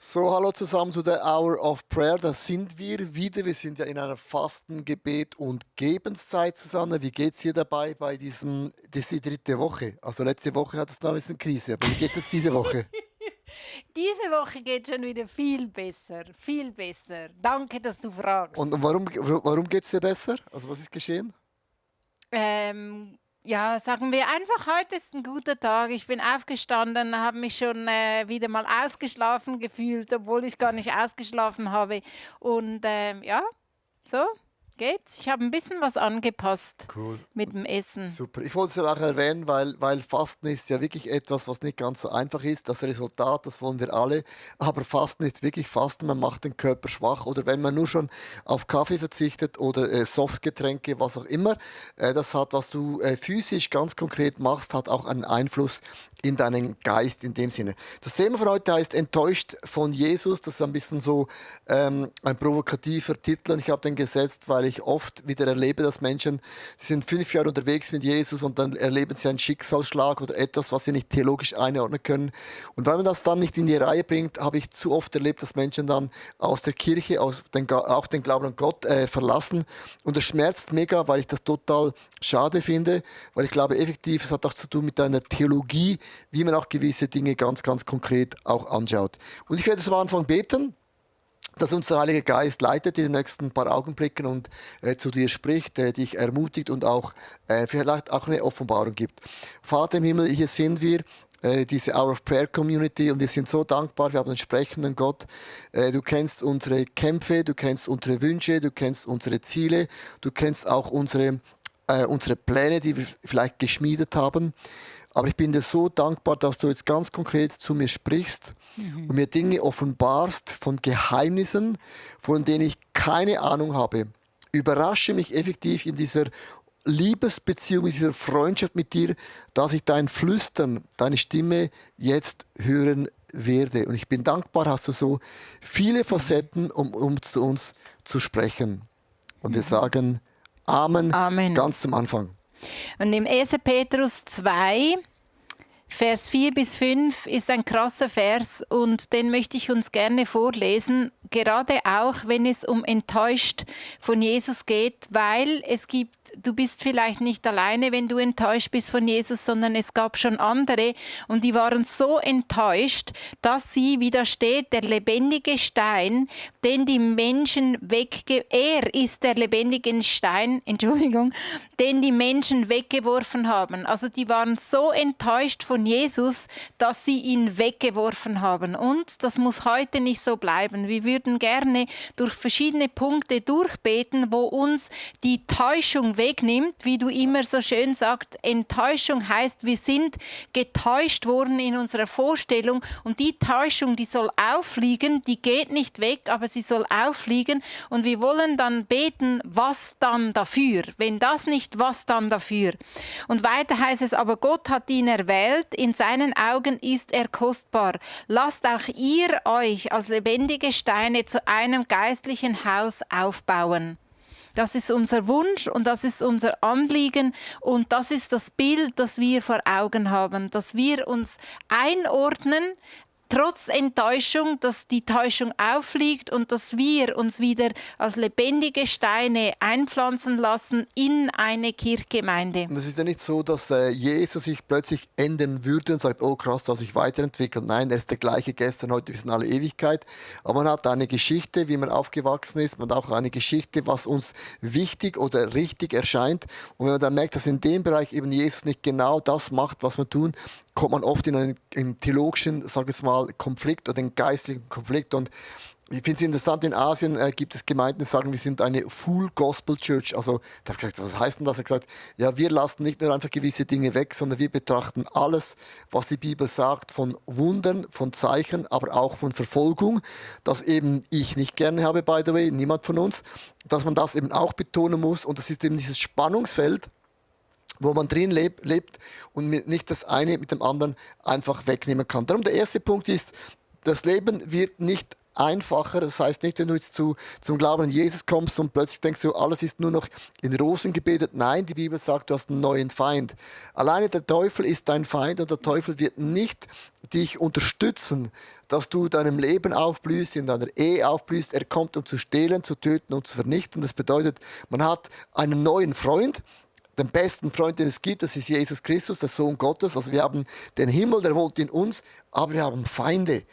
So, hallo zusammen zu der Hour of Prayer. Da sind wir wieder. Wir sind ja in einer Fasten-, Gebet- und Gebenszeit zusammen. Wie geht es dir dabei bei das ist die dritte Woche? Also letzte Woche hat es da ein bisschen Krise. Aber wie geht es jetzt diese Woche? Diese Woche geht schon wieder viel besser, viel besser. Danke, dass du fragst. Und warum geht es dir besser? Also was ist geschehen? Ja, sagen wir einfach, heute ist ein guter Tag. Ich bin aufgestanden, habe mich schon wieder mal ausgeschlafen gefühlt, obwohl ich gar nicht ausgeschlafen habe. Und ja, so geht's. Ich habe ein bisschen was angepasst Cool. mit dem Essen. Super. Ich wollte es ja auch erwähnen, weil Fasten ist ja wirklich etwas, was nicht ganz so einfach ist. Das Resultat, das wollen wir alle. Aber Fasten ist wirklich Fasten. Man macht den Körper schwach. Oder wenn man nur schon auf Kaffee verzichtet oder Softgetränke, was auch immer, das hat, was du physisch ganz konkret machst, hat auch einen Einfluss in deinen Geist in dem Sinne. Das Thema von heute heißt Enttäuscht von Jesus. Das ist ein bisschen so ein provokativer Titel und ich habe den gesetzt, weil ich oft wieder erlebe, dass Menschen, sie sind 5 Jahre unterwegs mit Jesus und dann erleben sie einen Schicksalsschlag oder etwas, was sie nicht theologisch einordnen können. Und weil man das dann nicht in die Reihe bringt, habe ich zu oft erlebt, dass Menschen dann aus der Kirche, auch den Glauben an Gott verlassen. Und das schmerzt mega, weil ich das total schade finde, weil ich glaube effektiv, es hat auch zu tun mit einer Theologie, wie man auch gewisse Dinge ganz, ganz konkret auch anschaut. Und ich werde am Anfang beten, dass uns der Heilige Geist leitet in den nächsten paar Augenblicken und zu dir spricht, dich ermutigt und auch vielleicht auch eine Offenbarung gibt. Vater im Himmel, hier sind wir, diese Hour of Prayer Community und wir sind so dankbar, wir haben einen sprechenden Gott. Du kennst unsere Kämpfe, du kennst unsere Wünsche, du kennst unsere Ziele, du kennst auch unsere Pläne, die wir vielleicht geschmiedet haben. Aber ich bin dir so dankbar, dass du jetzt ganz konkret zu mir sprichst und mir Dinge offenbarst von Geheimnissen, von denen ich keine Ahnung habe. Überrasche mich effektiv in dieser Liebesbeziehung, in dieser Freundschaft mit dir, dass ich dein Flüstern, deine Stimme jetzt hören werde. Und ich bin dankbar, hast du so viele Facetten, um zu uns zu sprechen. Und wir sagen Amen, Amen. ganz zum Anfang. Und im 1. Petrus 2, Vers 4 bis 5 ist ein krasser Vers und den möchte ich uns gerne vorlesen, gerade auch, wenn es um enttäuscht von Jesus geht, weil du bist vielleicht nicht alleine, wenn du enttäuscht bist von Jesus, sondern es gab schon andere und die waren so enttäuscht, dass sie, wie da steht, der lebendige Stein, den die Menschen er ist der lebendige Stein, Entschuldigung, den die Menschen weggeworfen haben. Also die waren so enttäuscht von Jesus, dass sie ihn weggeworfen haben. Und das muss heute nicht so bleiben. Wir würden gerne durch verschiedene Punkte durchbeten, wo uns die Täuschung wegnimmt, wie du immer so schön sagst. Enttäuschung heißt, wir sind getäuscht worden in unserer Vorstellung und die Täuschung, die soll auffliegen, die geht nicht weg, aber sie soll auffliegen und wir wollen dann beten, was dann dafür? Wenn das nicht, was dann dafür? Und weiter heißt es, aber Gott hat ihn erwählt, in seinen Augen ist er kostbar. Lasst auch ihr euch als lebendige Steine zu einem geistlichen Haus aufbauen. Das ist unser Wunsch und das ist unser Anliegen und das ist das Bild, das wir vor Augen haben, dass wir uns einordnen, trotz Enttäuschung, dass die Täuschung auffliegt und dass wir uns wieder als lebendige Steine einpflanzen lassen in eine Kirchgemeinde. Und es ist ja nicht so, dass Jesus sich plötzlich ändern würde und sagt, oh krass, du hast dich weiterentwickelt. Nein, er ist der gleiche gestern, heute bis in alle Ewigkeit. Aber man hat eine Geschichte, wie man aufgewachsen ist. Man hat auch eine Geschichte, was uns wichtig oder richtig erscheint. Und wenn man dann merkt, dass in dem Bereich eben Jesus nicht genau das macht, was wir tun, kommt man oft in einen theologischen, sage ich mal, Konflikt oder einen geistlichen Konflikt. Und ich finde es interessant, in Asien gibt es Gemeinden, die sagen, wir sind eine Full Gospel Church. Also, da habe ich gesagt, was heißt denn das? Er hat gesagt, ja, wir lassen nicht nur einfach gewisse Dinge weg, sondern wir betrachten alles, was die Bibel sagt, von Wundern, von Zeichen, aber auch von Verfolgung, das eben ich nicht gerne habe, by the way, niemand von uns, dass man das eben auch betonen muss. Und das ist eben dieses Spannungsfeld, wo man drin lebt und nicht das eine mit dem anderen einfach wegnehmen kann. Darum der erste Punkt ist, das Leben wird nicht einfacher. Das heißt nicht, wenn du jetzt zum Glauben an Jesus kommst und plötzlich denkst du, alles ist nur noch in Rosen gebetet. Nein, die Bibel sagt, du hast einen neuen Feind. Alleine der Teufel ist dein Feind und der Teufel wird nicht dich unterstützen, dass du deinem Leben aufblühst, in deiner Ehe aufblühst. Er kommt, um zu stehlen, zu töten und zu vernichten. Das bedeutet, man hat einen neuen Freund, den besten Freund, den es gibt, das ist Jesus Christus, der Sohn Gottes. Also wir haben den Himmel, der wohnt in uns, aber wir haben Feinde.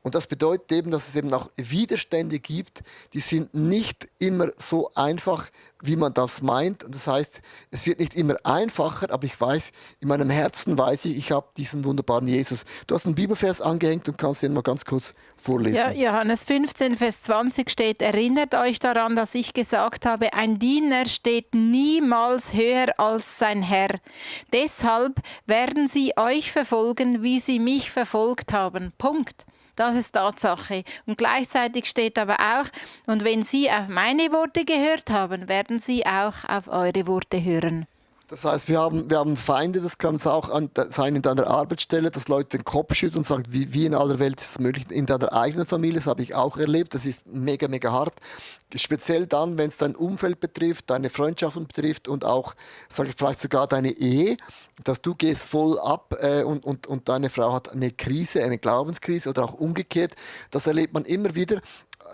Und das bedeutet eben, dass es eben auch Widerstände gibt, die sind nicht immer so einfach, wie man das meint. Und das heißt, es wird nicht immer einfacher, aber ich weiß, in meinem Herzen weiß ich habe diesen wunderbaren Jesus. Du hast einen Bibelvers angehängt und kannst den mal ganz kurz vorlesen. Ja, Johannes 15, Vers 20 steht, erinnert euch daran, dass ich gesagt habe, ein Diener steht niemals höher als sein Herr. Deshalb werden sie euch verfolgen, wie sie mich verfolgt haben. Punkt. Das ist Tatsache. Und gleichzeitig steht aber auch, und wenn sie auf meine Worte gehört haben, werden sie auch auf eure Worte hören. Das heißt, wir haben Feinde, das kann es auch sein in deiner Arbeitsstelle, dass Leute den Kopf schütteln und sagen, wie in aller Welt ist es möglich, in deiner eigenen Familie, das habe ich auch erlebt, das ist mega, mega hart. Speziell dann, wenn es dein Umfeld betrifft, deine Freundschaften betrifft und auch, sage ich vielleicht sogar deine Ehe, dass du gehst voll ab und deine Frau hat eine Krise, eine Glaubenskrise oder auch umgekehrt, das erlebt man immer wieder.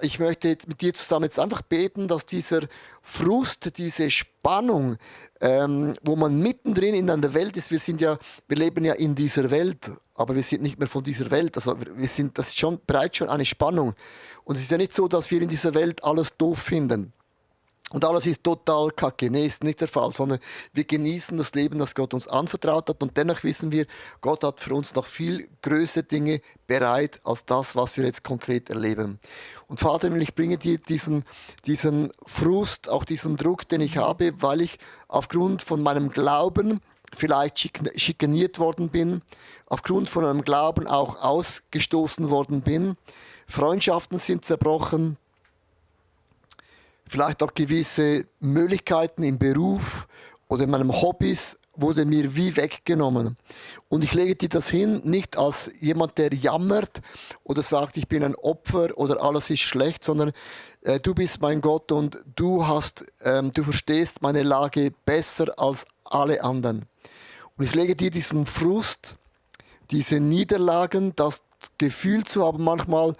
Ich möchte jetzt mit dir zusammen jetzt einfach beten, dass dieser Frust, diese Spannung, wo man mittendrin in einer Welt ist, wir leben ja in dieser Welt, aber wir sind nicht mehr von dieser Welt. Also das ist schon bereits schon eine Spannung. Und es ist ja nicht so, dass wir in dieser Welt alles doof finden. Und alles ist total kacke. Nee, ist nicht der Fall, sondern wir genießen das Leben, das Gott uns anvertraut hat. Und dennoch wissen wir, Gott hat für uns noch viel größere Dinge bereit, als das, was wir jetzt konkret erleben. Und Vater, ich bringe dir diesen Frust, auch diesen Druck, den ich habe, weil ich aufgrund von meinem Glauben vielleicht schikaniert worden bin, aufgrund von meinem Glauben auch ausgestoßen worden bin. Freundschaften sind zerbrochen, vielleicht auch gewisse Möglichkeiten im Beruf oder in meinen Hobbys wurde mir wie weggenommen. Und ich lege dir das hin, nicht als jemand, der jammert oder sagt, ich bin ein Opfer oder alles ist schlecht, sondern du bist mein Gott und du verstehst meine Lage besser als alle anderen. Und ich lege dir diesen Frust, diese Niederlagen, das Gefühl zu haben manchmal,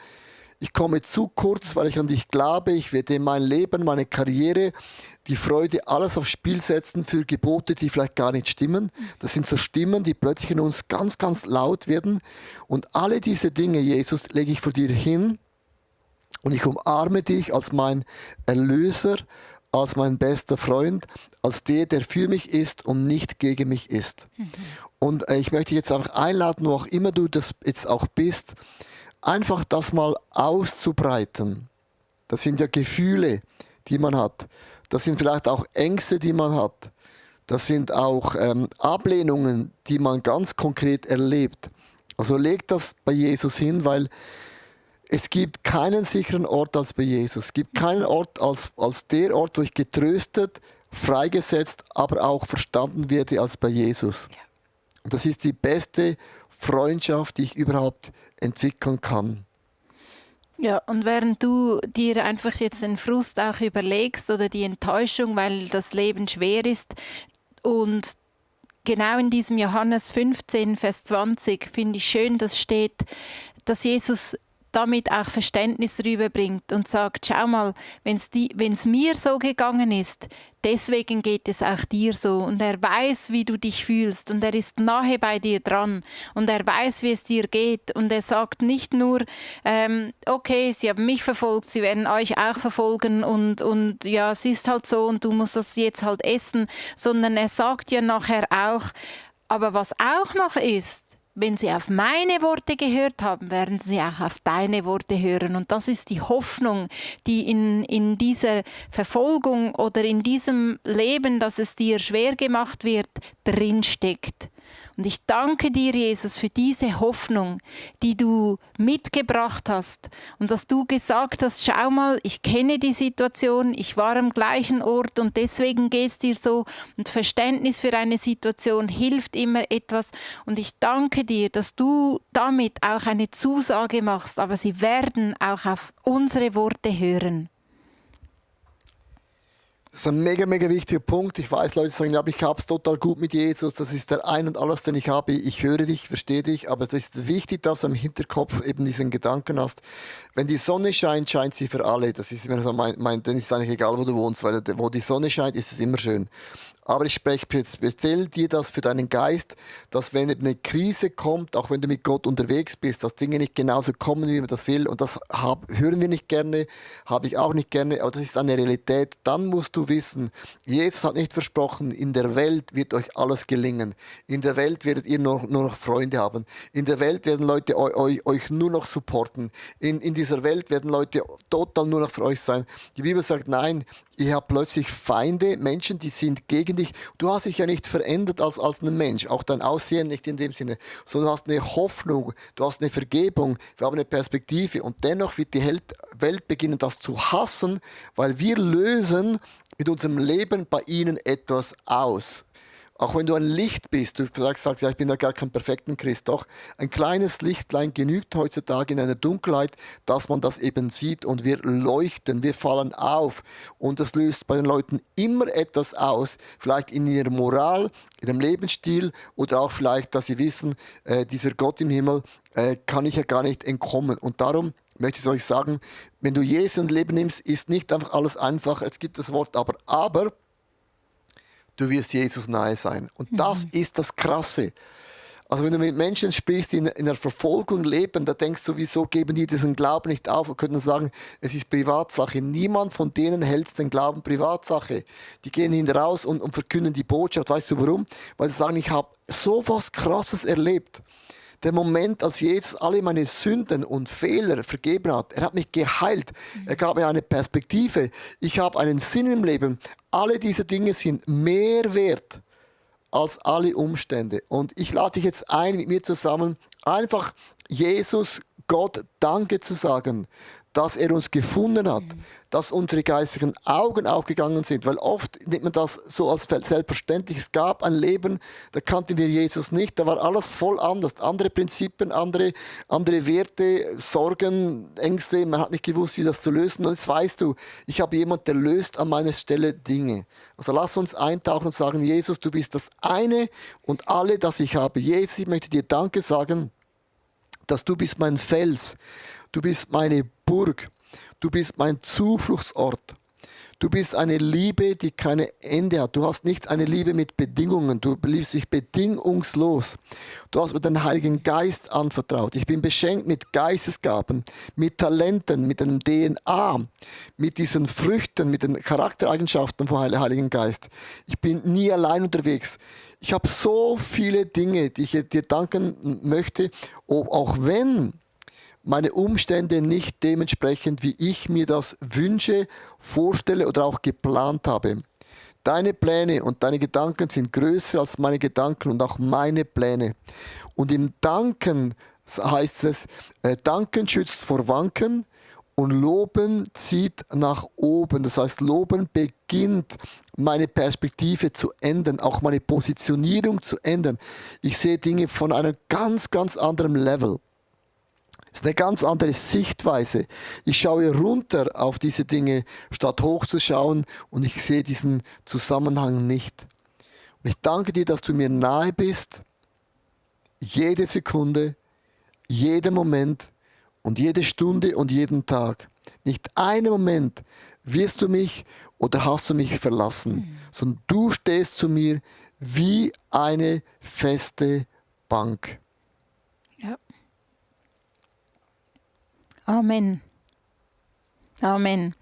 ich komme zu kurz, weil ich an dich glaube. Ich werde mein Leben, meine Karriere, die Freude, alles aufs Spiel setzen für Gebote, die vielleicht gar nicht stimmen. Das sind so Stimmen, die plötzlich in uns ganz, ganz laut werden. Und alle diese Dinge, Jesus, lege ich vor dir hin und ich umarme dich als mein Erlöser, als mein bester Freund, als der für mich ist und nicht gegen mich ist. Und ich möchte dich jetzt einfach einladen, wo auch immer du das jetzt auch bist, einfach das mal auszubreiten. Das sind ja Gefühle, die man hat. Das sind vielleicht auch Ängste, die man hat. Das sind auch Ablehnungen, die man ganz konkret erlebt. Also leg das bei Jesus hin, weil es gibt keinen sicheren Ort als bei Jesus. Es gibt keinen Ort als der Ort, wo ich getröstet, freigesetzt, aber auch verstanden werde als bei Jesus. Und das ist die beste Freundschaft, die ich überhaupt entwickeln kann. Ja, und während du dir einfach jetzt den Frust auch überlegst oder die Enttäuschung, weil das Leben schwer ist und genau in diesem Johannes 15, Vers 20 finde ich schön, dass steht, dass Jesus damit auch Verständnis rüberbringt und sagt, schau mal, wenn es mir so gegangen ist, deswegen geht es auch dir so. Und er weiß, wie du dich fühlst und er ist nahe bei dir dran und er weiß, wie es dir geht. Und er sagt nicht nur, okay, sie haben mich verfolgt, sie werden euch auch verfolgen und ja, es ist halt so und du musst das jetzt halt essen, sondern er sagt ja nachher auch, aber was auch noch ist, wenn sie auf meine Worte gehört haben, werden sie auch auf deine Worte hören. Und das ist die Hoffnung, die in dieser Verfolgung oder in diesem Leben, dass es dir schwer gemacht wird, drinsteckt. Und ich danke dir, Jesus, für diese Hoffnung, die du mitgebracht hast und dass du gesagt hast, schau mal, ich kenne die Situation, ich war am gleichen Ort und deswegen geht es dir so. Und Verständnis für eine Situation hilft immer etwas. Und ich danke dir, dass du damit auch eine Zusage machst, aber sie werden auch auf unsere Worte hören. Das ist ein mega, mega wichtiger Punkt. Ich weiß, Leute sagen, ja, aber ich habe es total gut mit Jesus. Das ist der Ein und Alles, den ich habe. Ich höre dich, verstehe dich. Aber es ist wichtig, dass du im Hinterkopf eben diesen Gedanken hast. Wenn die Sonne scheint, scheint sie für alle. Das ist immer so dann ist es eigentlich egal, wo du wohnst. Weil wo die Sonne scheint, ist es immer schön. Aber ich spreche speziell dir das für deinen Geist, dass wenn eine Krise kommt, auch wenn du mit Gott unterwegs bist, dass Dinge nicht genauso kommen, wie man das will. Und das hören wir nicht gerne, habe ich auch nicht gerne, aber das ist eine Realität. Dann musst du wissen, Jesus hat nicht versprochen, in der Welt wird euch alles gelingen. In der Welt werdet ihr nur noch Freunde haben. In der Welt werden Leute euch nur noch supporten. In dieser Welt werden Leute total nur noch für euch sein. Die Bibel sagt, nein, ihr habt plötzlich Feinde, Menschen, die sind gegen dich. Du hast dich ja nicht verändert als ein Mensch, auch dein Aussehen nicht in dem Sinne, sondern du hast eine Hoffnung, du hast eine Vergebung, wir haben eine Perspektive und dennoch wird die Welt beginnen, das zu hassen, weil wir lösen mit unserem Leben bei ihnen etwas aus. Auch wenn du ein Licht bist, du sagst, ja, ich bin ja gar kein perfekter Christ, doch ein kleines Lichtlein genügt heutzutage in einer Dunkelheit, dass man das eben sieht und wir leuchten, wir fallen auf und das löst bei den Leuten immer etwas aus, vielleicht in ihrer Moral, in ihrem Lebensstil oder auch vielleicht, dass sie wissen, dieser Gott im Himmel kann ich ja gar nicht entkommen und darum möchte ich euch sagen, wenn du Jesus ins Leben nimmst, ist nicht einfach alles einfach, es gibt das Wort aber du wirst Jesus nahe sein. Und das ist das Krasse. Also wenn du mit Menschen sprichst, die in einer Verfolgung leben, da denkst du, wieso geben die diesen Glauben nicht auf? Wir könnten sagen, es ist Privatsache. Niemand von denen hält den Glauben Privatsache. Die gehen hinaus und verkünden die Botschaft. Weißt du warum? Weil sie sagen, ich habe so was Krasses erlebt. Der Moment, als Jesus alle meine Sünden und Fehler vergeben hat, er hat mich geheilt, er gab mir eine Perspektive, ich habe einen Sinn im Leben. Alle diese Dinge sind mehr wert als alle Umstände. Und ich lade dich jetzt ein, mit mir zusammen einfach Jesus, Gott, Danke zu sagen, dass er uns gefunden hat, dass unsere geistigen Augen aufgegangen sind, weil oft nimmt man das so als selbstverständlich. Es gab ein Leben, da kannten wir Jesus nicht, da war alles voll anders, andere Prinzipien, andere Werte, Sorgen, Ängste, man hat nicht gewusst, wie das zu lösen. Und jetzt weißt du, ich habe jemanden, der löst an meiner Stelle Dinge. Also lass uns eintauchen und sagen, Jesus, du bist das eine und alle, das ich habe. Jesus, ich möchte dir Danke sagen, dass du bist mein Fels, du bist meine Burg, du bist mein Zufluchtsort. Du bist eine Liebe, die kein Ende hat. Du hast nicht eine Liebe mit Bedingungen. Du liebst dich bedingungslos. Du hast mir den Heiligen Geist anvertraut. Ich bin beschenkt mit Geistesgaben, mit Talenten, mit einem DNA, mit diesen Früchten, mit den Charaktereigenschaften vom Heiligen Geist. Ich bin nie allein unterwegs. Ich habe so viele Dinge, die ich dir danken möchte, auch wenn meine Umstände nicht dementsprechend, wie ich mir das wünsche, vorstelle oder auch geplant habe. Deine Pläne und deine Gedanken sind größer als meine Gedanken und auch meine Pläne. Und im Danken heißt es, Danken schützt vor Wanken und Loben zieht nach oben. Das heißt, Loben beginnt meine Perspektive zu ändern, auch meine Positionierung zu ändern. Ich sehe Dinge von einem ganz, ganz anderen Level. Es ist eine ganz andere Sichtweise. Ich schaue runter auf diese Dinge, statt hochzuschauen und ich sehe diesen Zusammenhang nicht. Und ich danke dir, dass du mir nahe bist, jede Sekunde, jeden Moment und jede Stunde und jeden Tag. Nicht einen Moment wirst du mich oder hast du mich verlassen, sondern du stehst zu mir wie eine feste Bank. Ja. Amen. Amen.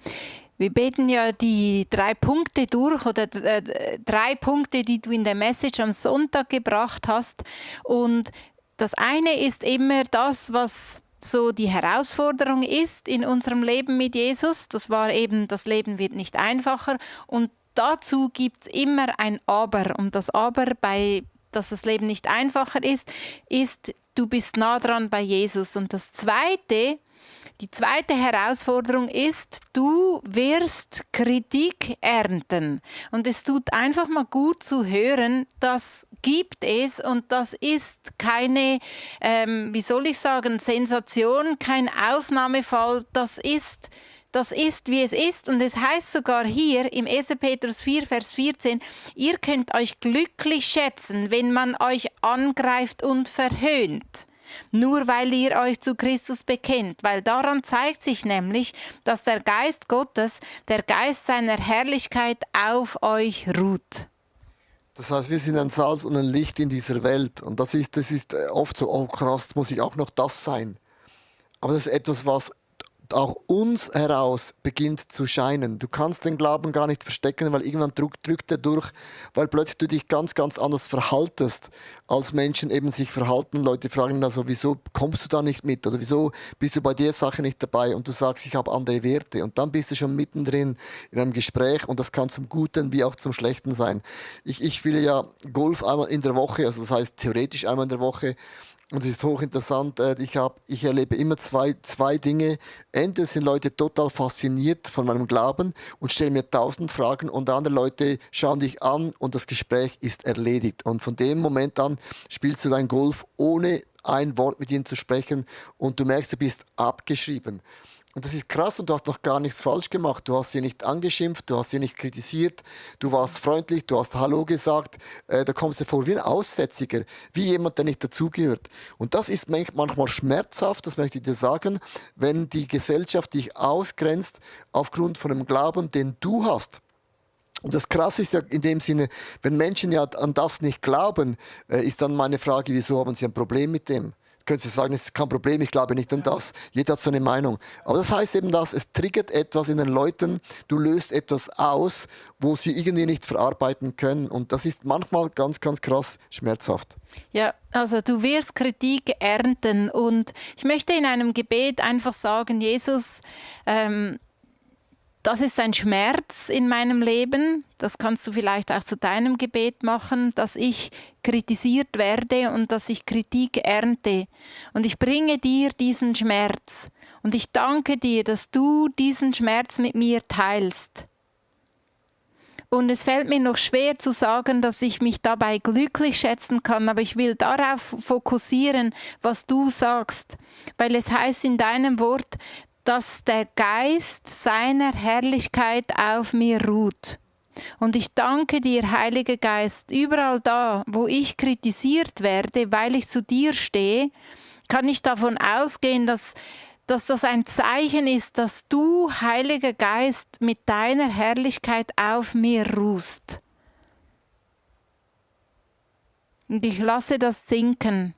Wir beten ja die 3 Punkte durch oder 3 Punkte, die du in der Message am Sonntag gebracht hast. Und das eine ist immer das, was so die Herausforderung ist in unserem Leben mit Jesus. Das war eben, das Leben wird nicht einfacher. Und dazu gibt es immer ein Aber. Und das Aber bei dass das Leben nicht einfacher ist, du bist nah dran bei Jesus. Und die zweite Herausforderung ist, du wirst Kritik ernten. Und es tut einfach mal gut zu hören, das gibt es und das ist keine, Sensation, kein Ausnahmefall, das ist, wie es ist. Und es heißt sogar hier im 1. Petrus 4, Vers 14, ihr könnt euch glücklich schätzen, wenn man euch angreift und verhöhnt. Nur weil ihr euch zu Christus bekennt, weil daran zeigt sich nämlich, dass der Geist Gottes, der Geist seiner Herrlichkeit auf euch ruht. Das heißt, wir sind ein Salz und ein Licht in dieser Welt. Und das ist oft so, oh krass, muss ich auch noch das sein. Aber das ist etwas, was auch uns heraus beginnt zu scheinen. Du kannst den Glauben gar nicht verstecken, weil irgendwann drückt er durch, weil plötzlich du dich ganz, ganz anders verhaltest, als Menschen eben sich verhalten. Leute fragen dann so, wieso kommst du da nicht mit? Oder wieso bist du bei der Sache nicht dabei? Und du sagst, ich habe andere Werte. Und dann bist du schon mittendrin in einem Gespräch und das kann zum Guten wie auch zum Schlechten sein. Ich spiele ja Golf einmal in der Woche, also das heißt theoretisch einmal in der Woche. Und es ist hochinteressant, ich erlebe immer zwei Dinge. Entweder sind Leute total fasziniert von meinem Glauben und stellen mir 1000 Fragen und andere Leute schauen dich an und das Gespräch ist erledigt. Und von dem Moment an spielst du dein Golf, ohne ein Wort mit ihnen zu sprechen und du merkst, du bist abgeschrieben. Und das ist krass und du hast noch gar nichts falsch gemacht. Du hast sie nicht angeschimpft, du hast sie nicht kritisiert, du warst freundlich, du hast Hallo gesagt. Da kommst du vor wie ein Aussätziger, wie jemand, der nicht dazugehört. Und das ist manchmal schmerzhaft, das möchte ich dir sagen, wenn die Gesellschaft dich ausgrenzt aufgrund von einem Glauben, den du hast. Und das Krasse ist ja in dem Sinne, wenn Menschen ja an das nicht glauben, ist dann meine Frage, wieso haben sie ein Problem mit dem? Können Sie sagen, es ist kein Problem, ich glaube nicht an das. Jeder hat so eine Meinung. Aber das heißt eben, dass es triggert etwas in den Leuten, du löst etwas aus, wo sie irgendwie nicht verarbeiten können. Und das ist manchmal ganz, ganz krass schmerzhaft. Ja, also du wirst Kritik ernten. Und ich möchte in einem Gebet einfach sagen, Jesus, das ist ein Schmerz in meinem Leben. Das kannst du vielleicht auch zu deinem Gebet machen, dass ich kritisiert werde und dass ich Kritik ernte. Und ich bringe dir diesen Schmerz. Und ich danke dir, dass du diesen Schmerz mit mir teilst. Und es fällt mir noch schwer zu sagen, dass ich mich dabei glücklich schätzen kann, aber ich will darauf fokussieren, was du sagst. Weil es heißt in deinem Wort, dass der Geist seiner Herrlichkeit auf mir ruht. Und ich danke dir, Heiliger Geist, überall da, wo ich kritisiert werde, weil ich zu dir stehe, kann ich davon ausgehen, dass das ein Zeichen ist, dass du, Heiliger Geist, mit deiner Herrlichkeit auf mir ruhst. Und ich lasse das sinken.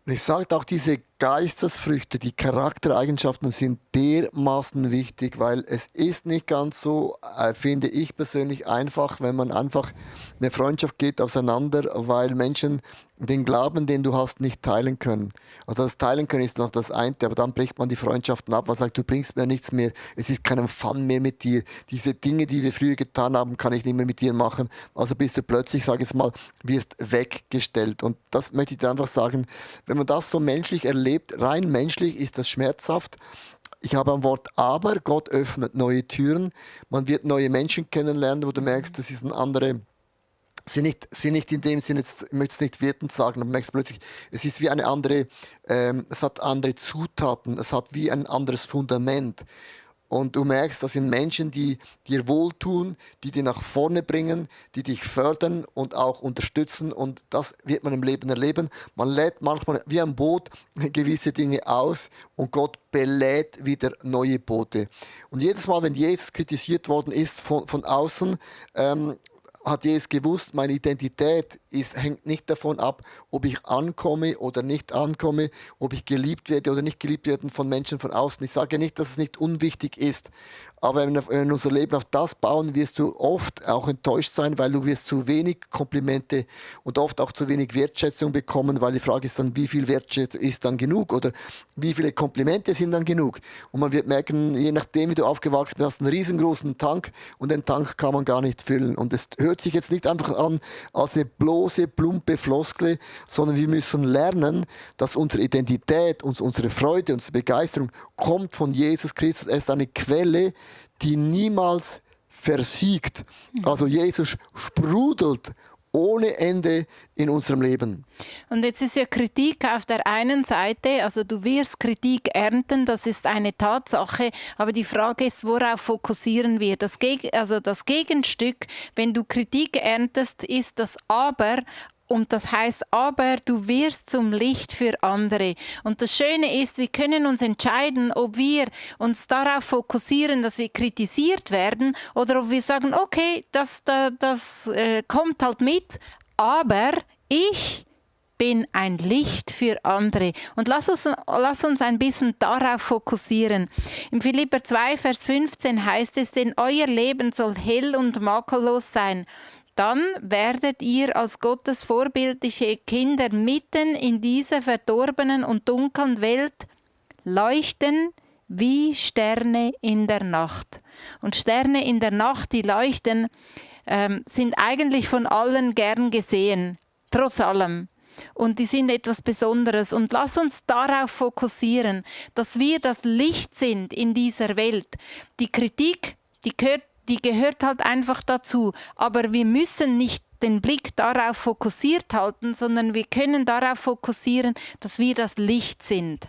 Und ich sage auch, diese Geistesfrüchte, die Charaktereigenschaften sind dermaßen wichtig, weil es ist nicht ganz so, finde ich persönlich, einfach, wenn man einfach eine Freundschaft geht auseinander, weil Menschen den Glauben, den du hast, nicht teilen können. Also das Teilen können ist noch das eine, aber dann bricht man die Freundschaften ab, man sagt, du bringst mir nichts mehr, es ist kein Fun mehr mit dir. Diese Dinge, die wir früher getan haben, kann ich nicht mehr mit dir machen. Also bist du plötzlich, sage ich es mal, wirst weggestellt. Und das möchte ich dir einfach sagen, wenn man das so menschlich erlebt, rein menschlich ist das schmerzhaft. Ich habe ein Wort aber, Gott öffnet neue Türen. Man wird neue Menschen kennenlernen, wo du merkst, das ist ein andere. Sie nicht in dem Sinne, ich möchte es nicht wertend sagen, aber du merkst plötzlich, es ist wie eine andere, es hat andere Zutaten, es hat wie ein anderes Fundament. Und du merkst, das sind Menschen, die dir wohltun, die dich nach vorne bringen, die dich fördern und auch unterstützen. Und das wird man im Leben erleben. Man lädt manchmal wie ein Boot gewisse Dinge aus und Gott belädt wieder neue Boote. Und jedes Mal, wenn Jesus kritisiert worden ist von außen, hat Jesus gewusst, meine Identität hängt nicht davon ab, ob ich ankomme oder nicht ankomme, ob ich geliebt werde oder nicht geliebt werde von Menschen von außen. Ich sage nicht, dass es nicht unwichtig ist, Aber wenn wir unser Leben auf das bauen, wirst du oft auch enttäuscht sein, weil du wirst zu wenig Komplimente und oft auch zu wenig Wertschätzung bekommen, weil die Frage ist dann, wie viel Wertschätzung ist dann genug oder wie viele Komplimente sind dann genug. Und man wird merken, je nachdem, wie du aufgewachsen bist, hast du einen riesengroßen Tank und den Tank kann man gar nicht füllen. Und es hört sich jetzt nicht einfach an als eine bloße, plumpe Floskel, sondern wir müssen lernen, dass unsere Identität, unsere Freude, unsere Begeisterung kommt von Jesus Christus. Er ist eine Quelle, die niemals versiegt. Also Jesus sprudelt ohne Ende in unserem Leben. Und jetzt ist ja Kritik auf der einen Seite, also du wirst Kritik ernten, das ist eine Tatsache, aber die Frage ist, worauf fokussieren wir? Das Gegenstück, wenn du Kritik erntest, ist das Aber. Und das heißt aber, du wirst zum Licht für andere. Und das Schöne ist, wir können uns entscheiden, ob wir uns darauf fokussieren, dass wir kritisiert werden oder ob wir sagen, okay, das kommt halt mit, aber ich bin ein Licht für andere. Und lass uns ein bisschen darauf fokussieren. Im Philipper 2, Vers 15 heißt es, denn euer Leben soll hell und makellos sein. Dann werdet ihr als Gottes vorbildliche Kinder mitten in dieser verdorbenen und dunklen Welt leuchten wie Sterne in der Nacht. Und Sterne in der Nacht, die leuchten, sind eigentlich von allen gern gesehen, trotz allem. Und die sind etwas Besonderes. Und lass uns darauf fokussieren, dass wir das Licht sind in dieser Welt. Die Kritik, die gehört halt einfach dazu. Aber wir müssen nicht den Blick darauf fokussiert halten, sondern wir können darauf fokussieren, dass wir das Licht sind.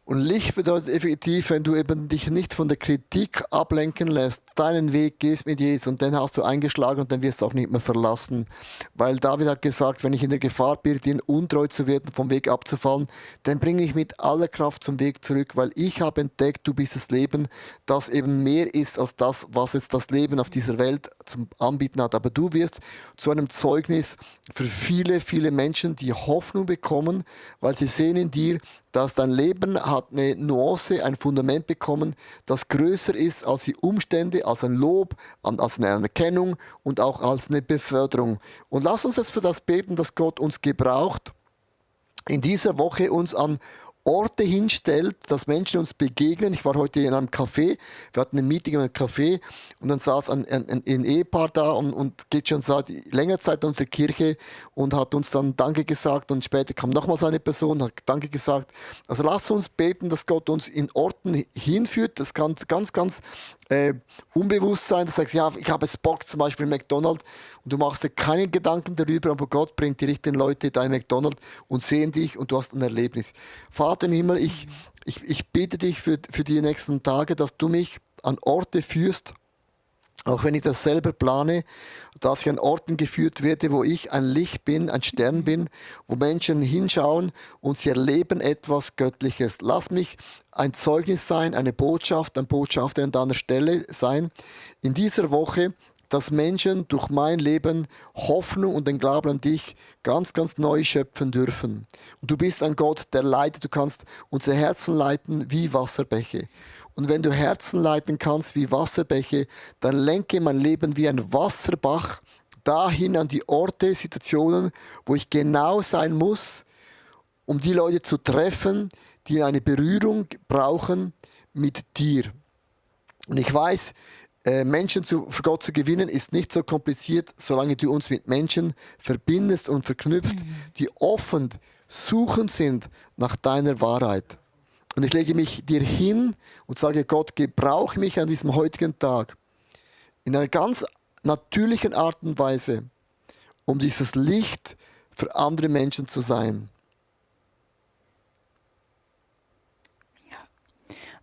Und Licht bedeutet effektiv, wenn du eben dich nicht von der Kritik ablenken lässt, deinen Weg gehst mit Jesus und dann hast du eingeschlagen und dann wirst du auch nicht mehr verlassen. Weil David hat gesagt, wenn ich in der Gefahr bin, dir untreu zu werden, vom Weg abzufallen, dann bringe ich mit aller Kraft zum Weg zurück, weil ich habe entdeckt, du bist das Leben, das eben mehr ist als das, was jetzt das Leben auf dieser Welt zum Anbieten hat. Aber du wirst zu einem Zeugnis für viele, viele Menschen, die Hoffnung bekommen, weil sie sehen in dir, dass dein Leben hat eine Nuance, ein Fundament bekommen, das größer ist als die Umstände, als ein Lob, als eine Anerkennung und auch als eine Beförderung. Und lass uns jetzt für das beten, dass Gott uns gebraucht, in dieser Woche uns an Orte hinstellt, dass Menschen uns begegnen. Ich war heute in einem Café, wir hatten ein Meeting in einem Café und dann saß ein Ehepaar da und geht schon seit längerer Zeit in unsere Kirche und hat uns dann Danke gesagt und später kam nochmals eine Person, hat Danke gesagt. Also lass uns beten, dass Gott uns in Orten hinführt. Das kann ganz unbewusst sein. Du sagst, ja, ich habe jetzt Bock, zum Beispiel McDonald's und du machst dir keine Gedanken darüber, aber Gott bringt die richtigen Leute da in McDonald's und sehen dich und du hast ein Erlebnis. Vater im Himmel, ich bete dich für die nächsten Tage, dass du mich an Orte führst, auch wenn ich das selber plane, dass ich an Orten geführt werde, wo ich ein Licht bin, ein Stern bin, wo Menschen hinschauen und sie erleben etwas Göttliches. Lass mich ein Zeugnis sein, ein Botschafter an deiner Stelle sein. In dieser Woche, dass Menschen durch mein Leben Hoffnung und den Glauben an dich ganz neu schöpfen dürfen. Und du bist ein Gott, der leitet. Du kannst unsere Herzen leiten wie Wasserbäche. Und wenn du Herzen leiten kannst wie Wasserbäche, dann lenke mein Leben wie ein Wasserbach dahin an die Orte, Situationen, wo ich genau sein muss, um die Leute zu treffen, die eine Berührung brauchen mit dir. Und ich weiß, Menschen für Gott zu gewinnen, ist nicht so kompliziert, solange du uns mit Menschen verbindest und verknüpfst, die offen suchend sind nach deiner Wahrheit. Und ich lege mich dir hin und sage, Gott, gebrauche mich an diesem heutigen Tag in einer ganz natürlichen Art und Weise, um dieses Licht für andere Menschen zu sein.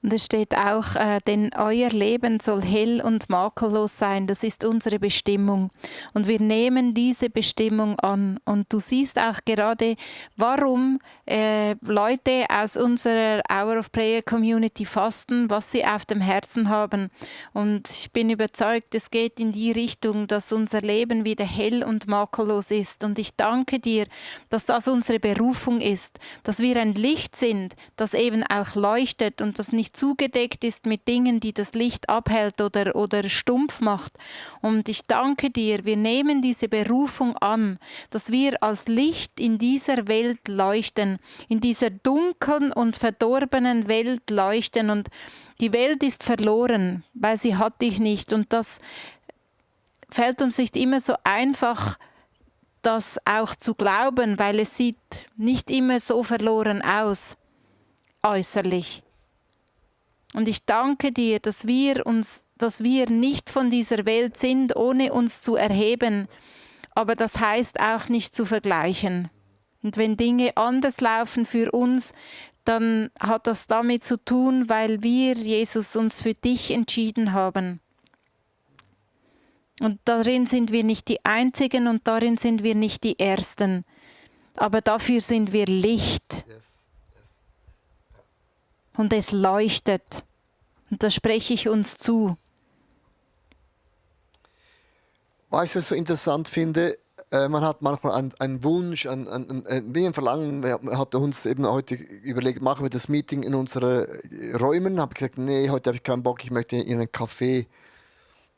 Und es steht auch, denn euer Leben soll hell und makellos sein. Das ist unsere Bestimmung. Und wir nehmen diese Bestimmung an. Und du siehst auch gerade, warum Leute aus unserer Hour of Prayer Community fasten, was sie auf dem Herzen haben. Und ich bin überzeugt, es geht in die Richtung, dass unser Leben wieder hell und makellos ist. Und ich danke dir, dass das unsere Berufung ist, dass wir ein Licht sind, das eben auch leuchtet und das nicht nicht zugedeckt ist mit Dingen, die das Licht abhält oder stumpf macht. Und ich danke dir, wir nehmen diese Berufung an, dass wir als Licht in dieser Welt leuchten, in dieser dunklen und verdorbenen Welt leuchten. Und die Welt ist verloren, weil sie hat dich nicht. Und das fällt uns nicht immer so einfach, das auch zu glauben, weil es sieht nicht immer so verloren aus, äußerlich. Und ich danke dir, dass wir nicht von dieser Welt sind, ohne uns zu erheben. Aber das heißt auch nicht zu vergleichen. Und wenn Dinge anders laufen für uns, dann hat das damit zu tun, weil wir, Jesus, uns für dich entschieden haben. Und darin sind wir nicht die Einzigen und darin sind wir nicht die Ersten. Aber dafür sind wir Licht. Und es leuchtet. Und das spreche ich uns zu. Weißt du, was ich so interessant finde? Man hat manchmal einen Wunsch, wie ein Verlangen. Wir hatten uns eben heute überlegt, machen wir das Meeting in unseren Räumen. Habe ich gesagt, nee, heute habe ich keinen Bock, ich möchte in einen Café.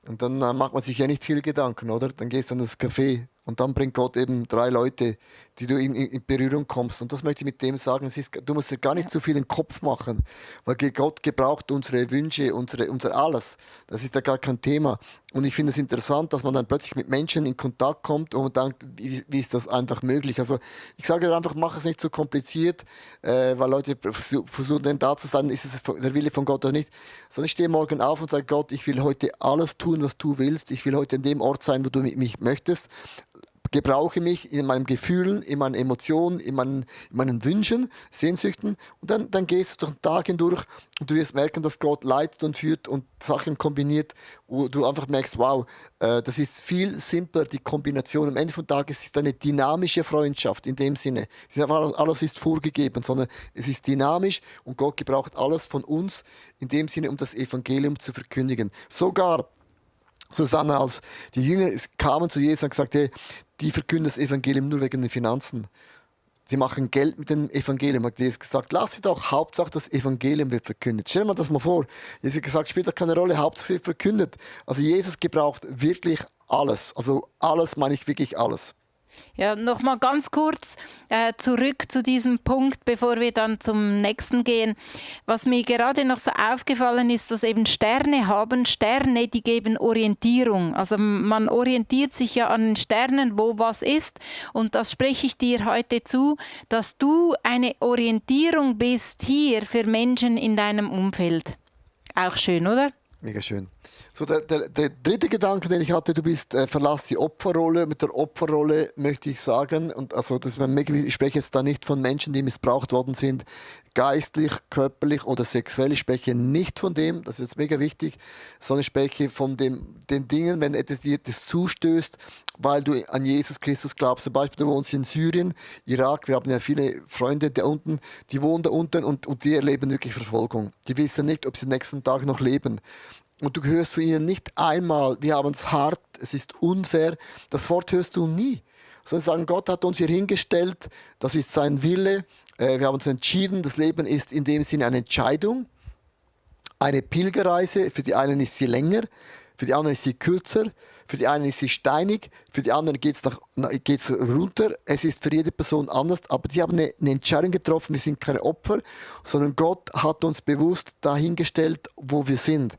Und dann macht man sich ja nicht viel Gedanken, oder? Dann gehst du in das Café und dann bringt Gott eben 3 Leute, die du in Berührung kommst. Und das möchte ich mit dem sagen, du musst dir gar nicht so viel im Kopf machen, weil Gott gebraucht unsere Wünsche, unser alles. Das ist ja gar kein Thema. Und ich finde es interessant, dass man dann plötzlich mit Menschen in Kontakt kommt und man denkt, wie ist das einfach möglich? Also ich sage einfach, mach es nicht zu kompliziert, weil Leute versuchen dann da zu sein, ist es der Wille von Gott oder nicht. Sondern ich stehe morgen auf und sage, Gott, ich will heute alles tun, was du willst. Ich will heute an dem Ort sein, wo du mich möchtest. Gebrauche mich in meinen Gefühlen, in meinen Emotionen, in meinen Wünschen, Sehnsüchten. Und dann gehst du durch den Tag hindurch und du wirst merken, dass Gott leitet und führt und Sachen kombiniert, wo du einfach merkst, wow, das ist viel simpler, die Kombination. Am Ende des Tages ist es eine dynamische Freundschaft in dem Sinne. Alles ist vorgegeben, sondern es ist dynamisch und Gott gebraucht alles von uns in dem Sinne, um das Evangelium zu verkündigen. Sogar Susanne, als die Jünger kamen zu Jesus und gesagt, hey, die verkünden das Evangelium nur wegen den Finanzen. Sie machen Geld mit dem Evangelium. Hat Jesus gesagt, lass sie doch, Hauptsache das Evangelium wird verkündet. Stell dir mal das mal vor. Jesus hat gesagt, spielt doch keine Rolle, Hauptsache wird verkündet. Also Jesus gebraucht wirklich alles. Also alles meine ich wirklich alles. Ja, nochmal ganz kurz zurück zu diesem Punkt, bevor wir dann zum nächsten gehen. Was mir gerade noch so aufgefallen ist, was eben Sterne haben. Sterne, die geben Orientierung. Also man orientiert sich ja an den Sternen, wo was ist. Und das spreche ich dir heute zu, dass du eine Orientierung bist hier für Menschen in deinem Umfeld. Auch schön, oder? Mega schön. So, der dritte Gedanke, den ich hatte, du verlass die Opferrolle. Mit der Opferrolle möchte ich sagen, und also ich spreche jetzt da nicht von Menschen, die missbraucht worden sind, geistlich, körperlich oder sexuell. Ich spreche nicht von dem, das ist jetzt mega wichtig, sondern ich spreche von den Dingen, wenn etwas dir das zustößt, weil du an Jesus Christus glaubst. Zum Beispiel, du wohnst in Syrien, Irak, wir haben ja viele Freunde da unten, die wohnen da unten und die erleben wirklich Verfolgung. Die wissen nicht, ob sie am nächsten Tag noch leben. Und du hörst von ihnen nicht einmal, wir haben es hart, es ist unfair. Das Wort hörst du nie. Sondern sagen, Gott hat uns hier hingestellt, das ist sein Wille. Wir haben uns entschieden, das Leben ist in dem Sinne eine Entscheidung, eine Pilgerreise. Für die einen ist sie länger, für die anderen ist sie kürzer, für die einen ist sie steinig, für die anderen geht's runter. Es ist für jede Person anders, aber die haben eine Entscheidung getroffen. Wir sind keine Opfer, sondern Gott hat uns bewusst dahingestellt, wo wir sind.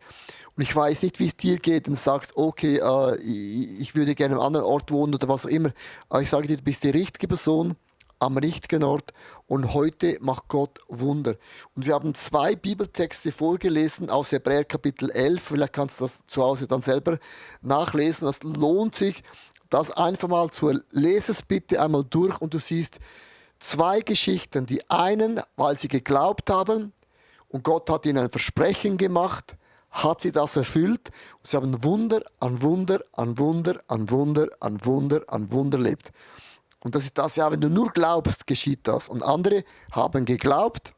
Und ich weiß nicht, wie es dir geht und du sagst, okay, ich würde gerne an einem anderen Ort wohnen oder was auch immer. Aber ich sage dir, du bist die richtige Person am richtigen Ort und heute macht Gott Wunder. Und wir haben 2 Bibeltexte vorgelesen aus Hebräer Kapitel 11. Vielleicht kannst du das zu Hause dann selber nachlesen. Das lohnt sich, das einfach mal zu lesen. Es bitte einmal durch und du siehst 2 Geschichten. Die einen, weil sie geglaubt haben und Gott hat ihnen ein Versprechen gemacht, hat sie das erfüllt und sie haben Wunder an Wunder an Wunder an Wunder an Wunder an Wunder erlebt. Und das ist das, ja, wenn du nur glaubst, geschieht das. Und andere haben geglaubt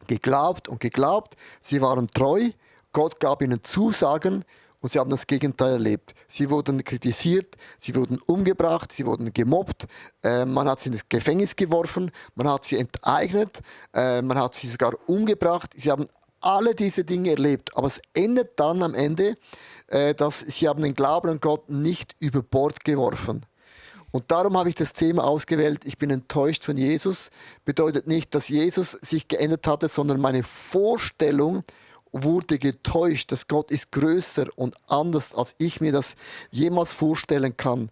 und geglaubt. Sie waren treu, Gott gab ihnen Zusagen und sie haben das Gegenteil erlebt. Sie wurden kritisiert, sie wurden umgebracht, sie wurden gemobbt, man hat sie ins Gefängnis geworfen, man hat sie enteignet, man hat sie sogar umgebracht. Sie haben alle diese Dinge erlebt. Aber es endet dann am Ende, dass sie haben den Glauben an Gott nicht über Bord geworfen. Und darum habe ich das Thema ausgewählt, ich bin enttäuscht von Jesus. Bedeutet nicht, dass Jesus sich geändert hatte, sondern meine Vorstellung wurde getäuscht, dass Gott ist größer und anders, als ich mir das jemals vorstellen kann.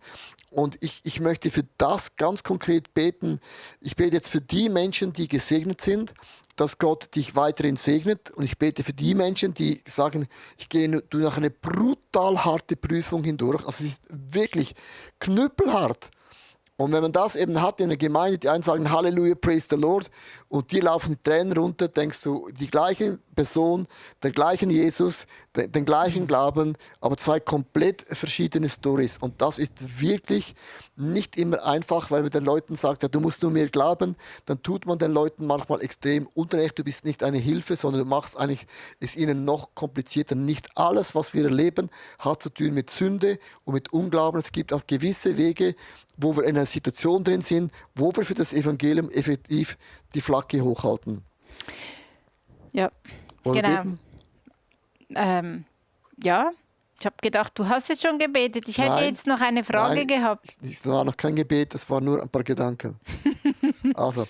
Und ich möchte für das ganz konkret beten. Ich bete jetzt für die Menschen, die gesegnet sind, dass Gott dich weiterhin segnet. Und ich bete für die Menschen, die sagen, ich gehe durch eine brutal harte Prüfung hindurch. Also es ist wirklich knüppelhart. Und wenn man das eben hat in der Gemeinde, die einen sagen Halleluja, praise the Lord, und die laufen die Tränen runter, denkst du, die gleiche Person, den gleichen Jesus, den gleichen Glauben, aber zwei komplett verschiedene Stories. Und das ist wirklich nicht immer einfach, weil man den Leuten sagt, ja, du musst nur mehr glauben, dann tut man den Leuten manchmal extrem Unrecht, du bist nicht eine Hilfe, sondern du machst eigentlich es ihnen noch komplizierter. Nicht alles, was wir erleben, hat zu tun mit Sünde und mit Unglauben. Es gibt auch gewisse Wege, wo wir in einer Situation drin sind, wo wir für das Evangelium effektiv die Flagge hochhalten. Ja, Wollen wir genau. Ja, ich habe gedacht, du hast jetzt schon gebetet. Ich hätte Nein, jetzt noch eine Frage gehabt. Das war noch kein Gebet, das war nur ein paar Gedanken. also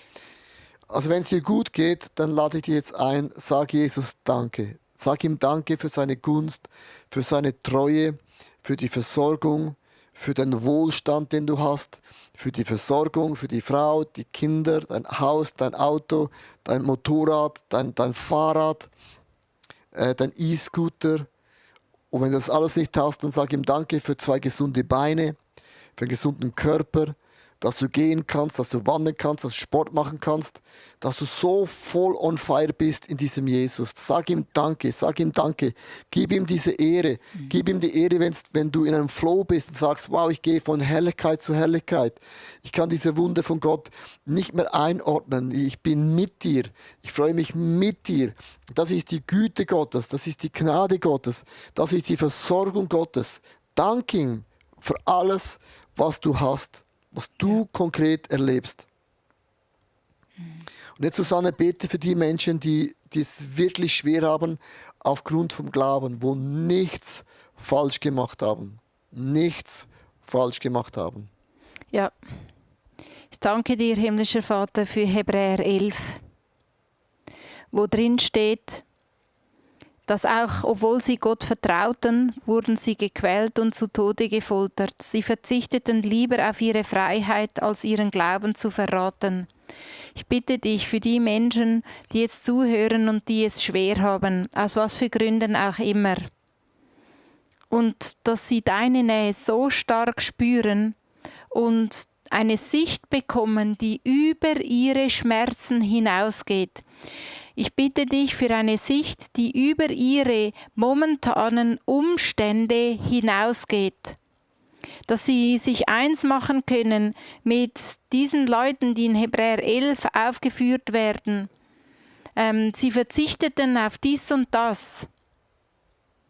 wenn es dir gut geht, dann lade ich dich jetzt ein, sag Jesus Danke. Sag ihm Danke für seine Gunst, für seine Treue, für die Versorgung, für den Wohlstand, den du hast, für die Versorgung, für die Frau, die Kinder, dein Haus, dein Auto, dein Motorrad, dein Fahrrad, dein E-Scooter. Und wenn du das alles nicht hast, dann sag ihm Danke für 2 gesunde Beine, für einen gesunden Körper, dass du gehen kannst, dass du wandern kannst, dass du Sport machen kannst, dass du so voll on fire bist in diesem Jesus. Sag ihm Danke, gib ihm diese Ehre, gib ihm die Ehre, wenn du in einem Flow bist und sagst, wow, ich gehe von Herrlichkeit zu Herrlichkeit. Ich kann diese Wunder von Gott nicht mehr einordnen. Ich bin mit dir, ich freue mich mit dir. Das ist die Güte Gottes, das ist die Gnade Gottes, das ist die Versorgung Gottes. Dank ihm für alles, was du hast, was du konkret erlebst. Und jetzt, Susanne, bete für die Menschen, die es wirklich schwer haben, aufgrund vom Glauben, wo nichts falsch gemacht haben. Nichts falsch gemacht haben. Ja, ich danke dir, himmlischer Vater, für Hebräer 11, wo drin steht, dass auch, obwohl sie Gott vertrauten, wurden sie gequält und zu Tode gefoltert. Sie verzichteten lieber auf ihre Freiheit, als ihren Glauben zu verraten. Ich bitte dich für die Menschen, die jetzt zuhören und die es schwer haben, aus was für Gründen auch immer. Und dass sie deine Nähe so stark spüren und eine Sicht bekommen, die über ihre Schmerzen hinausgeht. Ich bitte dich für eine Sicht, die über ihre momentanen Umstände hinausgeht. Dass sie sich eins machen können mit diesen Leuten, die in Hebräer 11 aufgeführt werden. Sie verzichteten auf dies und das,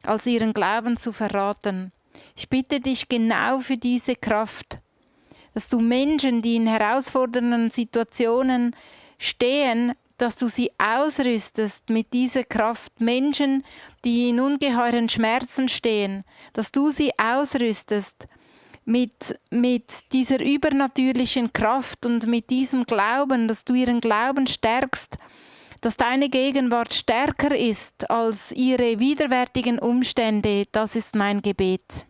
als ihren Glauben zu verraten. Ich bitte dich genau für diese Kraft, dass du Menschen, die in herausfordernden Situationen stehen, dass du sie ausrüstest mit dieser Kraft. Menschen, die in ungeheuren Schmerzen stehen, dass du sie ausrüstest mit dieser übernatürlichen Kraft und mit diesem Glauben, dass du ihren Glauben stärkst, dass deine Gegenwart stärker ist als ihre widerwärtigen Umstände. Das ist mein Gebet.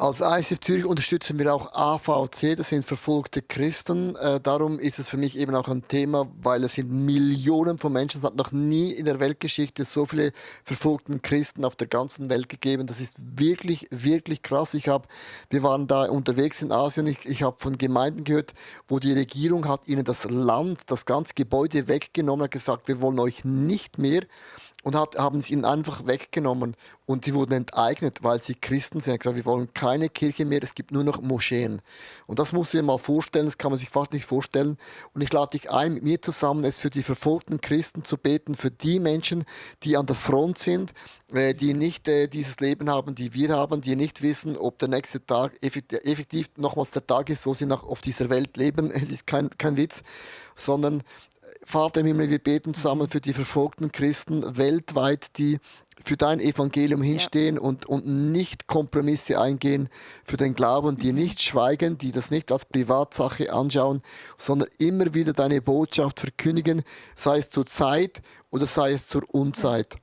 Als ICF Zürich unterstützen wir auch AVC, das sind verfolgte Christen. Darum ist es für mich eben auch ein Thema, weil es sind Millionen von Menschen. Es hat noch nie in der Weltgeschichte so viele verfolgten Christen auf der ganzen Welt gegeben. Das ist wirklich, wirklich krass. Wir waren da unterwegs in Asien. Ich habe von Gemeinden gehört, wo die Regierung hat ihnen das Land, das ganze Gebäude weggenommen, hat gesagt, wir wollen euch nicht mehr. Und haben es ihnen einfach weggenommen und sie wurden enteignet, weil sie Christen sind. Gesagt, wir wollen keine Kirche mehr, es gibt nur noch Moscheen. Und das muss ich mir mal vorstellen, das kann man sich fast nicht vorstellen. Und ich lade dich ein, mit mir zusammen es für die verfolgten Christen zu beten, für die Menschen, die an der Front sind, die nicht dieses Leben haben, die wir haben, die nicht wissen, ob der nächste Tag effektiv nochmals der Tag ist, wo sie noch auf dieser Welt leben. Es ist kein Witz, sondern Vater im Himmel, wir beten zusammen für die verfolgten Christen weltweit, die für dein Evangelium hinstehen und nicht Kompromisse eingehen für den Glauben, die nicht schweigen, die das nicht als Privatsache anschauen, sondern immer wieder deine Botschaft verkündigen, sei es zur Zeit oder sei es zur Unzeit.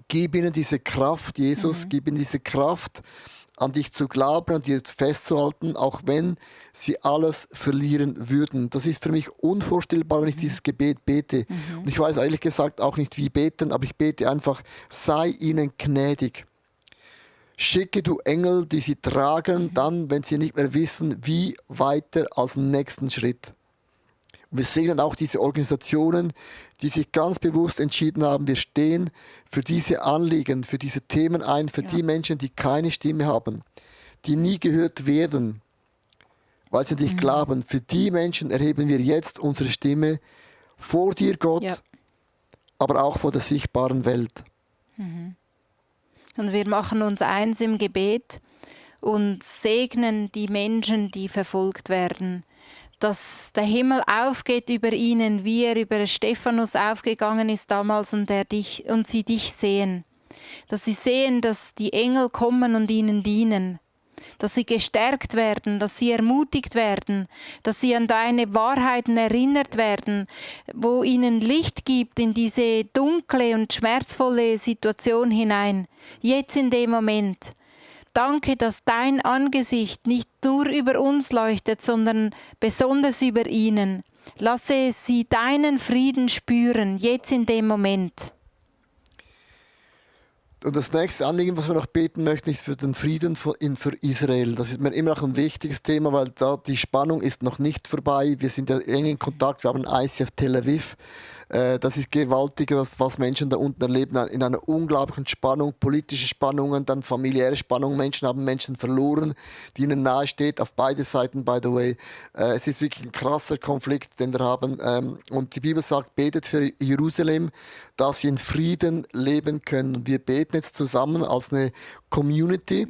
Gib ihnen diese Kraft, Jesus, gib ihnen diese Kraft, an dich zu glauben, an dir festzuhalten, auch wenn sie alles verlieren würden. Das ist für mich unvorstellbar, wenn ich dieses Gebet bete. Und ich weiß ehrlich gesagt auch nicht, wie beten, aber ich bete einfach, sei ihnen gnädig. Schicke du Engel, die sie tragen, dann, wenn sie nicht mehr wissen, wie weiter als nächsten Schritt. Und wir segnen auch diese Organisationen, die sich ganz bewusst entschieden haben, wir stehen für diese Anliegen, für diese Themen ein, für die Menschen, die keine Stimme haben, die nie gehört werden, weil sie nicht glauben. Für die Menschen erheben wir jetzt unsere Stimme vor dir, Gott, aber auch vor der sichtbaren Welt. Und wir machen uns eins im Gebet und segnen die Menschen, die verfolgt werden, dass der Himmel aufgeht über ihnen, wie er über Stephanus aufgegangen ist damals und sie dich sehen. Dass sie sehen, dass die Engel kommen und ihnen dienen. Dass sie gestärkt werden, dass sie ermutigt werden, dass sie an deine Wahrheiten erinnert werden, wo ihnen Licht gibt in diese dunkle und schmerzvolle Situation hinein. Jetzt in dem Moment. Danke, dass dein Angesicht nicht nur über uns leuchtet, sondern besonders über ihnen. Lasse sie deinen Frieden spüren, jetzt in dem Moment. Und das nächste Anliegen, was wir noch beten möchten, ist für den Frieden für Israel. Das ist mir immer noch ein wichtiges Thema, weil da die Spannung ist noch nicht vorbei. Wir sind ja eng in Kontakt, wir haben ICF Tel Aviv. Das ist gewaltig, was Menschen da unten erleben, in einer unglaublichen Spannung, politische Spannungen, dann familiäre Spannungen. Menschen haben Menschen verloren, die ihnen nahe steht, auf beide Seiten, by the way. Es ist wirklich ein krasser Konflikt, den wir haben. Und die Bibel sagt, betet für Jerusalem, dass sie in Frieden leben können. Und wir beten jetzt zusammen als eine Community,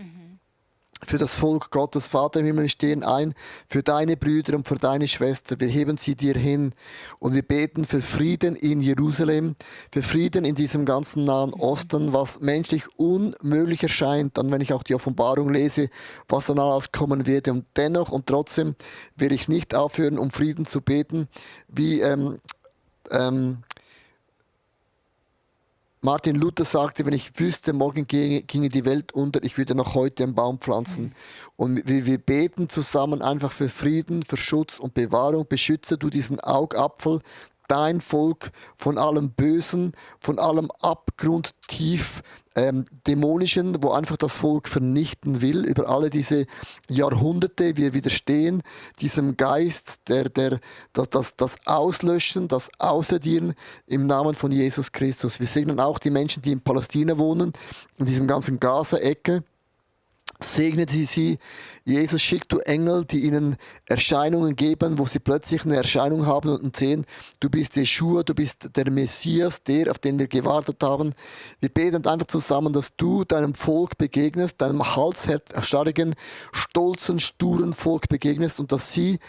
für das Volk Gottes. Vater im Himmel, wir stehen ein für deine Brüder und für deine Schwester. Wir heben sie dir hin und wir beten für Frieden in Jerusalem, für Frieden in diesem ganzen Nahen Osten, was menschlich unmöglich erscheint, dann wenn ich auch die Offenbarung lese, was dann alles kommen wird. Und dennoch und trotzdem will ich nicht aufhören, um Frieden zu beten, wie Martin Luther sagte, wenn ich wüsste, morgen ginge die Welt unter, ich würde noch heute einen Baum pflanzen. Und wir beten zusammen einfach für Frieden, für Schutz und Bewahrung. Beschütze du diesen Augapfel, dein Volk von allem Bösen, von allem abgrundtief Dämonischen, wo einfach das Volk vernichten will, über alle diese Jahrhunderte. Wir widerstehen diesem Geist, das Auslöschen, das Ausradieren im Namen von Jesus Christus. Wir segnen auch die Menschen, die in Palästina wohnen, in diesem ganzen Gaza-Ecke. Segne sie. Jesus, schick du Engel, die ihnen Erscheinungen geben, wo sie plötzlich eine Erscheinung haben und sehen, du bist Jeschua, du bist der Messias, der, auf den wir gewartet haben. Wir beten einfach zusammen, dass du deinem Volk begegnest, deinem halsstarrigen, stolzen, sturen Volk begegnest und dass sie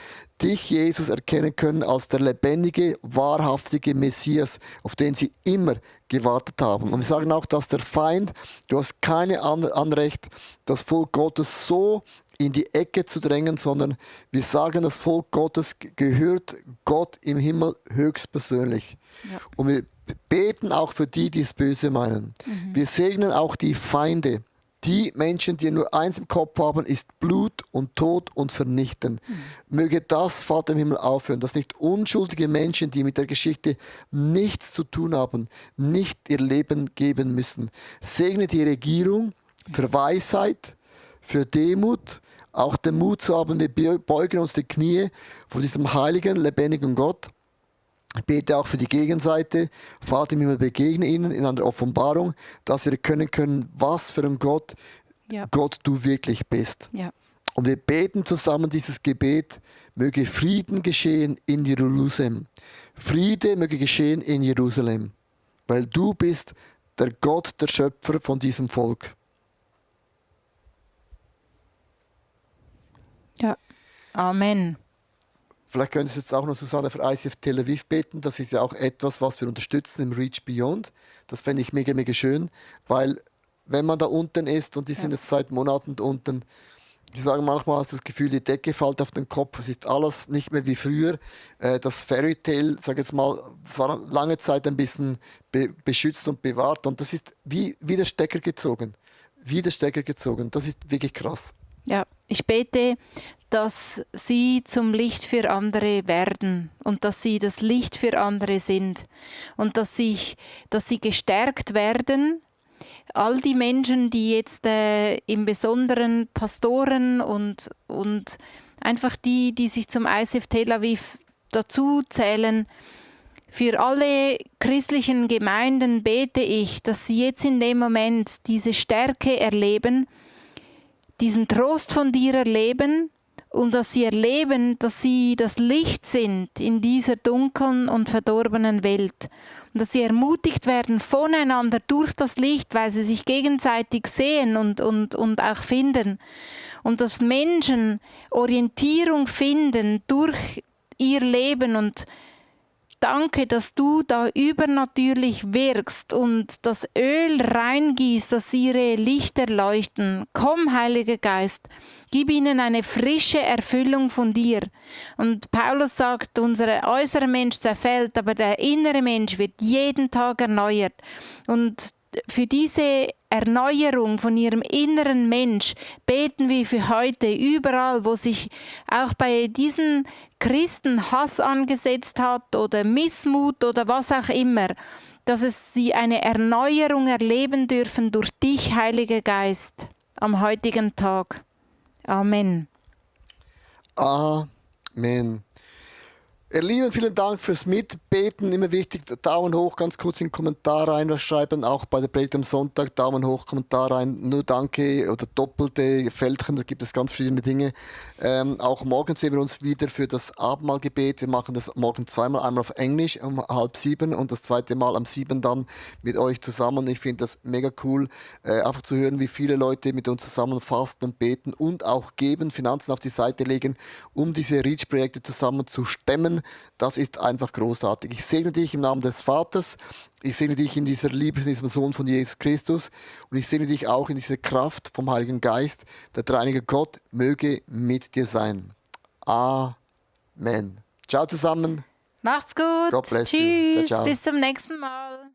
dich, Jesus, erkennen können als der lebendige, wahrhaftige Messias, auf den sie immer gewartet haben. Und wir sagen auch, dass der Feind, du hast keine Anrecht, das Volk Gottes so in die Ecke zu drängen, sondern wir sagen, das Volk Gottes gehört Gott im Himmel höchstpersönlich. Ja. Und wir beten auch für die, die es böse meinen. Wir segnen auch die Feinde. Die Menschen, die nur eins im Kopf haben, ist Blut und Tod und Vernichten. Möge das, Vater im Himmel, aufhören, dass nicht unschuldige Menschen, die mit der Geschichte nichts zu tun haben, nicht ihr Leben geben müssen. Segne die Regierung für Weisheit, für Demut, auch den Mut zu haben, wir beugen uns die Knie vor diesem heiligen, lebendigen Gott. Ich bete auch für die Gegenseite. Vater im Himmel, begegne ihnen in einer Offenbarung, dass sie erkennen können, was für ein Gott, Gott du wirklich bist. Ja. Und wir beten zusammen dieses Gebet, möge Frieden geschehen in Jerusalem. Friede möge geschehen in Jerusalem, weil du bist der Gott, der Schöpfer von diesem Volk. Ja, Amen. Vielleicht könntest du jetzt auch noch, Susanne, für ICF Tel Aviv beten. Das ist ja auch etwas, was wir unterstützen im Reach Beyond. Das fände ich mega, mega schön, weil wenn man da unten ist und die sind jetzt seit Monaten da unten, die sagen manchmal, hast du das Gefühl, die Decke fällt auf den Kopf, es ist alles nicht mehr wie früher. Das Fairy Tale, sag jetzt mal, das war lange Zeit ein bisschen beschützt und bewahrt und das ist wie der Stecker gezogen. Wie der Stecker gezogen. Das ist wirklich krass. Ja, ich bete, dass sie zum Licht für andere werden und dass sie das Licht für andere sind und dass sie gestärkt werden. All die Menschen, die jetzt im Besonderen Pastoren und einfach die sich zum ICF Tel Aviv dazu zählen, für alle christlichen Gemeinden bete ich, dass sie jetzt in dem Moment diese Stärke erleben, diesen Trost von dir erleben und dass sie erleben, dass sie das Licht sind in dieser dunklen und verdorbenen Welt. Und dass sie ermutigt werden voneinander durch das Licht, weil sie sich gegenseitig sehen und auch finden. Und dass Menschen Orientierung finden durch ihr Leben und danke, dass du da übernatürlich wirkst und das Öl reingießt, dass ihre Lichter leuchten. Komm, Heiliger Geist, gib ihnen eine frische Erfüllung von dir. Und Paulus sagt, unser äußerer Mensch zerfällt, aber der innere Mensch wird jeden Tag erneuert. Und für diese Erneuerung von ihrem inneren Mensch beten wir für heute überall, wo sich auch bei diesen Christen Hass angesetzt hat oder Missmut oder was auch immer, dass sie eine Erneuerung erleben dürfen durch dich, Heiliger Geist, am heutigen Tag. Amen. Amen. Ihr Lieben, vielen Dank fürs Mitbeten. Immer wichtig, Daumen hoch, ganz kurz in den Kommentar reinschreiben. Auch bei der Predigt am Sonntag, Daumen hoch, Kommentar rein. Nur Danke oder doppelte Fältchen, da gibt es ganz verschiedene Dinge. Auch morgen sehen wir uns wieder für das Abendmahlgebet. Wir machen das morgen zweimal, einmal auf Englisch um 6:30 und das zweite Mal am 7 dann mit euch zusammen. Ich finde das mega cool, einfach zu hören, wie viele Leute mit uns zusammen fasten und beten und auch geben, Finanzen auf die Seite legen, um diese Reach-Projekte zusammen zu stemmen. Das ist einfach großartig. Ich segne dich im Namen des Vaters. Ich segne dich in dieser Liebe, in diesem Sohn von Jesus Christus. Und ich segne dich auch in dieser Kraft vom Heiligen Geist. Der dreieinige Gott möge mit dir sein. Amen. Ciao zusammen. Macht's gut. God bless you. Tschüss. Ciao, ciao. Bis zum nächsten Mal.